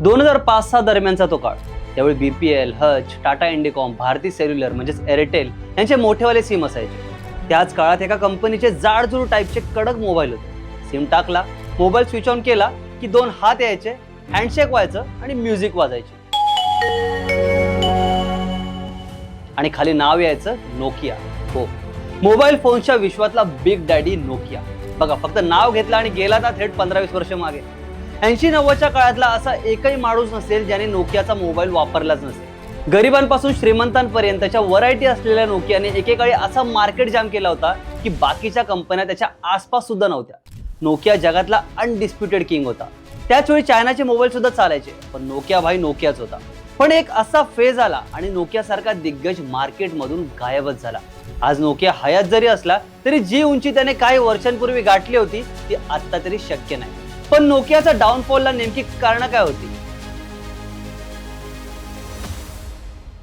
2005-6 दरम्यानचा तो काळ. त्यावेळी BPL, हच, टाटा इंडिकॉम, भारती सेल्युलर म्हणजेच एअरटेल यांचे मोठेवाले सिम असायचे. त्याच काळात एका कंपनीचे जाडजूड टाईपचे कडक मोबाईल होते. सिम टाकला, मोबाईल स्विच ऑन केला की 2 हात यायचे, हँडशेक व्हायचं आणि म्युझिक वाजायची. आणि खाली नाव यायचं नोकिया. हो, मोबाईल फोनच्या विश्वातला बिग डॅडी नोकिया. बघा, फक्त नाव घेतलं आणि गेला तर थेट 15-20 वर्ष मागे. 80-90च्या काळातला असा एकही माणूस नसेल ज्याने नोकियाचा मोबाईल वापरलाच नसेल. गरिबांपासून श्रीमंतांपर्यंतच्या व्हरायटी असलेल्या नोकियाने एकेकाळी असा मार्केट जाम केला होता की बाकीच्या कंपन्या त्याच्या आसपास सुद्धा नव्हत्या. नोकिया जगातला अनडिस्प्युटेड किंग होता. त्याच वेळी चायनाचे मोबाईल सुद्धा चालायचे, पण नोकिया भाई नोकियाच होता. पण एक असा फेज आला आणि नोकिया सारखा दिग्गज मार्केटमधून गायबच झाला. आज नोकिया हयात जरी असला तरी जी उंची त्याने काही वर्षांपूर्वी गाठली होती ती आता तरी शक्य नाही. पण नोकियाचा डाऊनफॉलला नेमकी कारण काय होती?